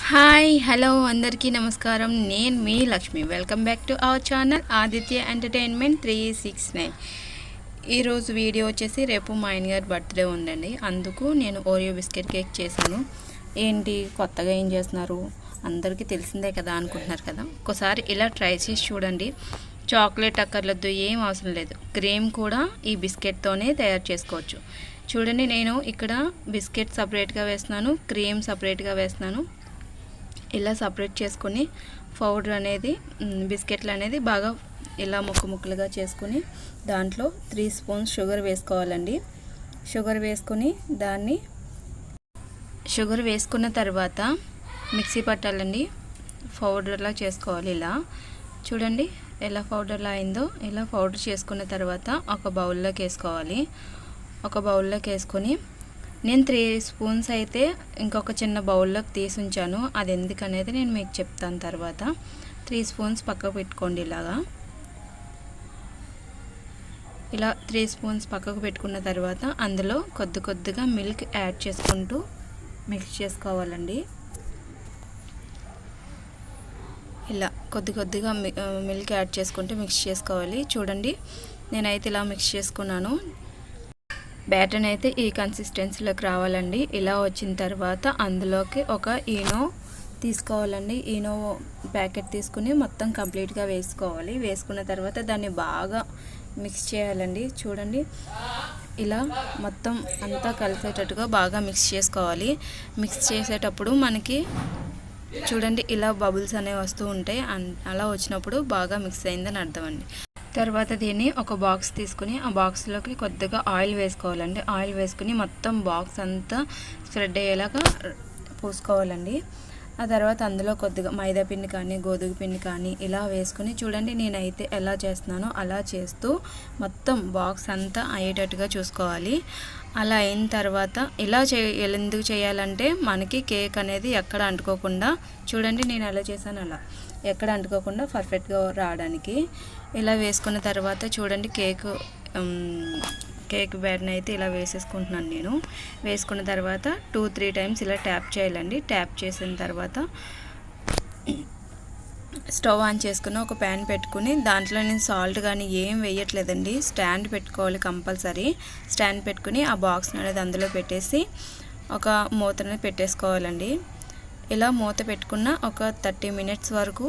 Hi hello అందరికీ నమస్కారం. నేను మీ Lakshmi. Welcome back to our channel Aditya entertainment 369. ఈరోజు వీడియో వచ్చేసి రేపు మా ఆయన గారి బర్త్డే ఉందండి. అందుకు నేను ఓరియో బిస్కెట్ కేక్ చేశాను. ఏంటి కొత్తగా ఏం చేస్తున్నారు, అందరికీ తెలిసిందే కదా అనుకుంటున్నారు కదా. ఒకసారి ఇలా ట్రై చేసి చూడండి. చాక్లెట్ అక్కర్లేదు, ఏం అవసరం లేదు. క్రీమ్ కూడా ఈ బిస్కెట్తోనే తయారు చేసుకోవచ్చు. చూడండి, నేను ఇక్కడ బిస్కెట్ సపరేట్గా వేస్తున్నాను, క్రీమ్ సపరేట్గా వేస్తున్నాను. ఇలా సపరేట్ చేసుకొని పౌడర్ అనేది బిస్కెట్లు అనేది బాగా ఇలా ముక్కలుగా చేసుకొని దాంట్లో 3 స్పూన్స్ షుగర్ వేసుకోవాలండి. షుగర్ వేసుకొని షుగర్ వేసుకున్న తర్వాత మిక్సీ పట్టాలండి. పౌడర్లా చేసుకోవాలి. ఇలా చూడండి ఎలా పౌడర్లా అయిందో. ఇలా పౌడర్ చేసుకున్న తర్వాత ఒక బౌల్లోకి వేసుకోవాలి. ఒక బౌల్లోకి వేసుకొని నేను 3 స్పూన్స్ అయితే ఇంకొక చిన్న బౌల్లోకి తీసి ఉంచాను. అది ఎందుకనేది నేను మీకు చెప్తాను తర్వాత. 3 స్పూన్స్ పక్కకు పెట్టుకోండి. ఇలా 3 స్పూన్స్ పక్కకు పెట్టుకున్న తర్వాత అందులో కొద్దిగా మిల్క్ యాడ్ చేసుకుంటూ మిక్స్ చేసుకోవాలండి. ఇలా కొద్దిగా మిల్క్ యాడ్ చేసుకుంటూ మిక్స్ చేసుకోవాలి. చూడండి, నేనైతే ఇలా మిక్స్ చేసుకున్నాను. బ్యాటర్ అయితే ఈ కన్సిస్టెన్సీలోకి రావాలండి. ఇలా వచ్చిన తర్వాత అందులోకి ఒక ఈనో తీసుకోవాలండి. ఈనో ప్యాకెట్ తీసుకుని మొత్తం కంప్లీట్గా వేసుకోవాలి. వేసుకున్న తర్వాత దాన్ని బాగా మిక్స్ చేయాలండి. చూడండి, ఇలా మొత్తం అంతా కలిసేటట్టుగా బాగా మిక్స్ చేసుకోవాలి. మిక్స్ చేసేటప్పుడు మనకి చూడండి ఇలా బబుల్స్ అనేవి వస్తూ ఉంటాయి. అలా వచ్చినప్పుడు బాగా మిక్స్ అయిందని అర్థం అండి. తర్వాత దీన్ని ఒక బాక్స్ తీసుకుని ఆ బాక్స్లోకి కొద్దిగా ఆయిల్ వేసుకోవాలండి. ఆయిల్ వేసుకుని మొత్తం బాక్స్ అంతా స్ప్రెడ్ అయ్యేలాగా పూసుకోవాలండి. ఆ తర్వాత అందులో కొద్దిగా మైదా పిండి కానీ గోధుమ పిండి కానీ ఇలా వేసుకుని చూడండి, నేనైతే ఎలా చేస్తున్నానో అలా చేస్తూ మొత్తం బాక్స్ అంతా అయ్యేటట్టుగా చూసుకోవాలి. అలా అయిన తర్వాత ఇలా ఎందుకు చేయాలంటే మనకి కేక్ అనేది ఎక్కడ అంటుకోకుండా, చూడండి నేను ఎలా చేశాను అలా ఎక్కడ అంటుకోకుండా పర్ఫెక్ట్గా రావడానికి. ఇలా వేసుకున్న తర్వాత చూడండి కేక్ బ్యాటర్ని అయితే ఇలా వేసేసుకుంటున్నాను నేను. వేసుకున్న తర్వాత 2-3 టైమ్స్ ఇలా ట్యాప్ చేయాలండి. ట్యాప్ చేసిన తర్వాత స్టవ్ ఆన్ చేసుకుని ఒక ప్యాన్ పెట్టుకుని దాంట్లో నేను సాల్ట్ కానీ ఏం వేయట్లేదండి. స్టాండ్ పెట్టుకోవాలి కంపల్సరీ. స్టాండ్ పెట్టుకుని ఆ బాక్స్ అనేది అందులో పెట్టేసి ఒక మూతని పెట్టేసుకోవాలండి. ఇలా మూత పెట్టుకున్న ఒక 30 మినిట్స్ వరకు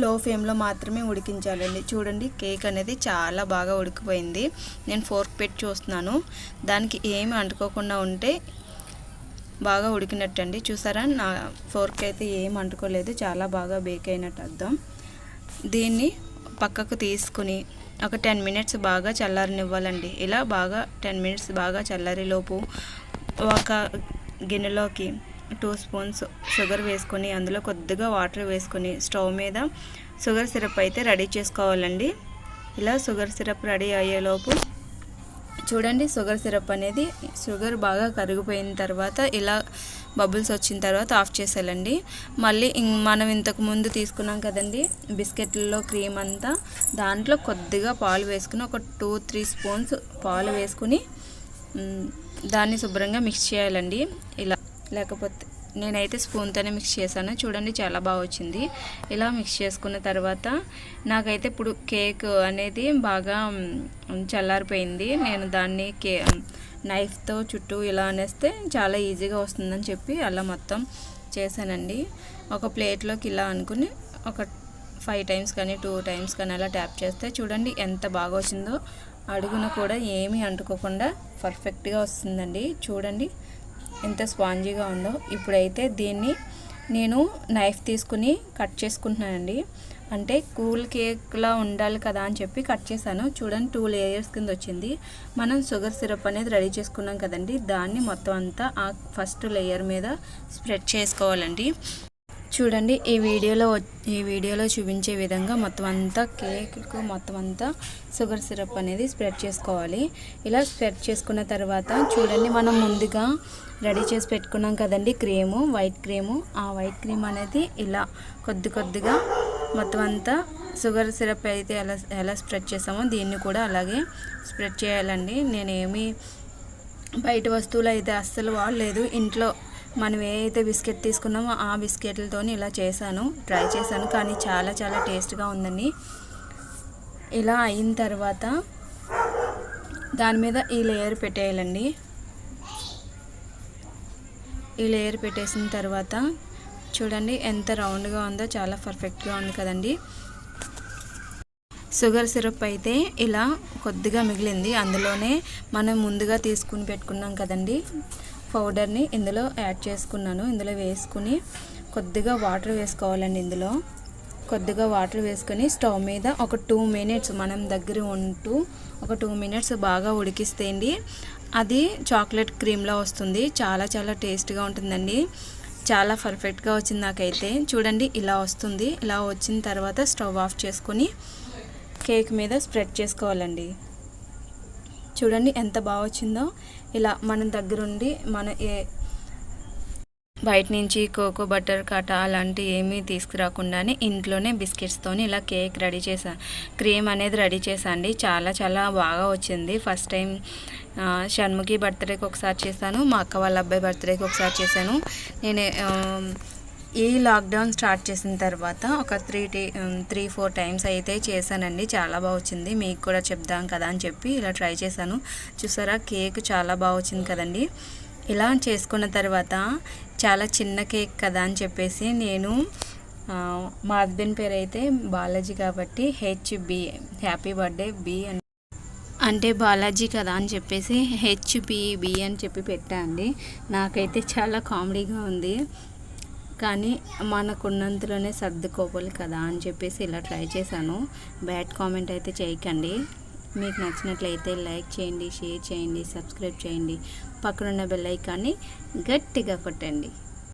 లో ఫ్లేమ్లో మాత్రమే ఉడికించాలండి. చూడండి, కేక్ అనేది చాలా బాగా ఉడికిపోయింది. నేను ఫోర్క్ పెట్టి చూస్తున్నాను, దానికి ఏమి అంటుకోకుండా ఉంటే బాగా ఉడికినట్టు అండి. చూసారా, నా ఫోర్క్ అయితే ఏం అంటుకోలేదు, చాలా బాగా బేక్ అయినట్టు అర్థం. దీన్ని పక్కకు తీసుకుని ఒక 10 మినిట్స్ బాగా చల్లారనివ్వాలండి. ఇలా బాగా 10 మినిట్స్ బాగా చల్లారేలోపు ఒక గిన్నెలోకి 2 స్పూన్స్ షుగర్ వేసుకొని అందులో కొద్దిగా వాటర్ వేసుకొని స్టవ్ మీద షుగర్ సిరప్ అయితే రెడీ చేసుకోవాలండి. ఇలా షుగర్ సిరప్ రెడీ అయ్యేలోపు చూడండి, షుగర్ బాగా కరిగిపోయిన తర్వాత ఇలా బబుల్స్ వచ్చిన తర్వాత ఆఫ్ చేసేయాలండి. మళ్ళీ మనం ఇంతకు ముందు తీసుకున్నాం కదండి బిస్కెట్లలో క్రీమ్ అంతా, దాంట్లో కొద్దిగా పాలు వేసుకుని ఒక 2-3 స్పూన్స్ పాలు వేసుకుని దాన్ని శుభ్రంగా మిక్స్ చేయాలండి. ఇలా లేకపోతే నేనైతే స్పూన్తోనే మిక్స్ చేశాను. చూడండి, చాలా బాగా వచ్చింది. ఇలా మిక్స్ చేసుకున్న తర్వాత నాకైతే ఇప్పుడు కేక్ అనేది బాగా చల్లారిపోయింది. నేను దాన్ని నైఫ్తో చుట్టూ ఇలా అనేస్తే చాలా ఈజీగా వస్తుందని చెప్పి అలా మొత్తం చేశానండి. ఒక ప్లేట్లోకి ఇలా అనుకుని ఒక 5 టైమ్స్ కానీ 2 టైమ్స్ కానీ అలా ట్యాప్ చేస్తే చూడండి ఎంత బాగా వచ్చిందో. అడుగున కూడా ఏమీ అంటుకోకుండా పర్ఫెక్ట్గా వస్తుందండి. చూడండి ఎంత స్పాంజీగా ఉందో. ఇప్పుడైతే దీన్ని నేను నైఫ్ తీసుకుని కట్ చేసుకుంటున్నానండి. అంటే కూల్ కేక్లా ఉండాలి కదా అని చెప్పి కట్ చేశాను. చూడండి, 2 లేయర్స్ కింద వచ్చింది. మనం షుగర్ సిరప్ అనేది రెడీ చేసుకున్నాం కదండి, దాన్ని మొత్తం అంతా ఆ ఫస్ట్ లేయర్ మీద స్ప్రెడ్ చేసుకోవాలండి. చూడండి, ఈ వీడియోలో చూపించే విధంగా మొత్తం అంతా కేక్కు మొత్తం అంతా షుగర్ సిరప్ అనేది స్ప్రెడ్ చేసుకోవాలి. ఇలా స్ప్రెడ్ చేసుకున్న తర్వాత చూడండి, మనం ముందుగా రెడీ చేసి పెట్టుకున్నాం కదండి వైట్ క్రీము. ఆ వైట్ క్రీమ్ అనేది ఇలా కొద్దిగా మొత్తం అంతా షుగర్ సిరప్ అయితే ఎలా స్ప్రెడ్ చేసామో దీన్ని కూడా అలాగే స్ప్రెడ్ చేయాలండి. నేనేమి బయట వస్తువులు అయితే అస్సలు వాడలేదు. ఇంట్లో మనం ఏదైతే బిస్కెట్ తీసుకున్నామో ఆ బిస్కెట్లతో ఇలా ట్రై చేశాను, కానీ చాలా చాలా టేస్ట్గా ఉందండి. ఇలా అయిన తర్వాత దాని మీద ఈ లేయర్ పెట్టేయాలండి. ఈ లేయర్ పెట్టేసిన తర్వాత చూడండి ఎంత రౌండ్గా ఉందో, చాలా పర్ఫెక్ట్గా ఉంది కదండి. షుగర్ సిరప్ అయితే ఇలా కొద్దిగా మిగిలింది, అందులోనే మనం ముందుగా తీసుకుని పెట్టుకున్నాం కదండి పౌడర్ని ఇందులో యాడ్ చేసుకున్నాను. ఇందులో వేసుకుని కొద్దిగా వాటర్ వేసుకోవాలండి. ఇందులో కొద్దిగా వాటర్ వేసుకొని స్టవ్ మీద ఒక 2 మినిట్స్ మనం దగ్గర ఉంటూ ఒక 2 మినిట్స్ బాగా ఉడికిస్తేండి అది చాక్లెట్ క్రీమ్లా వస్తుంది. చాలా చాలా టేస్ట్గా ఉంటుందండి. చాలా పర్ఫెక్ట్గా వచ్చింది నాకైతే. చూడండి ఇలా వస్తుంది. ఇలా వచ్చిన తర్వాత స్టవ్ ఆఫ్ చేసుకొని కేక్ మీద స్ప్రెడ్ చేసుకోవాలండి. చూడండి ఎంత బాగా వచ్చిందో. ఇలా మన దగ్గరుండి బయట నుంచి కోకో బటర్ కట అలాంటి ఏమీ తీసుకురాకుండానే ఇంట్లోనే బిస్కెట్స్తోని ఇలా కేక్ రెడీ చేశాను. క్రీమ్ అనేది రెడీ చేశాను. చాలా చాలా బాగా వచ్చింది. ఫస్ట్ టైం షణ్ముఖి బర్త్డేకి ఒకసారి చేశాను, మా అక్క వాళ్ళ అబ్బాయి బర్త్డేకి ఒకసారి చేశాను. నేను ఈ లాక్డౌన్ స్టార్ట్ చేసిన తర్వాత ఒక 3-4 టైమ్స్ అయితే చేశానండి. చాలా బాగా వచ్చింది. మీకు కూడా చెప్దాం కదా అని చెప్పి ఇలా ట్రై చేశాను. చూసారా కేక్ చాలా బాగా వచ్చింది కదండి. ఇలా చేసుకున్న తర్వాత చాలా చిన్న కేక్ కదా అని చెప్పేసి నేను మా హస్బెండ్ పేరు అయితే బాలాజీ కాబట్టి హెచ్బి హ్యాపీ బర్త్డే బి అంటే బాలాజీ కదా అని చెప్పేసి హెచ్బి అని చెప్పి పెట్టా అండి. నాకైతే చాలా కామెడీగా ఉంది, కానీ మనకున్నంతలోనే సర్దుకోవాలి కదా అని చెప్పేసి ఇలా ట్రై చేశాను. బ్యాడ్ కామెంట్ అయితే చేయకండి. మీకు నచ్చినట్లయితే లైక్ చేయండి, షేర్ చేయండి, సబ్స్క్రైబ్ చేయండి, పక్కనున్న బెల్ ఐకాన్ని గట్టిగా కొట్టండి.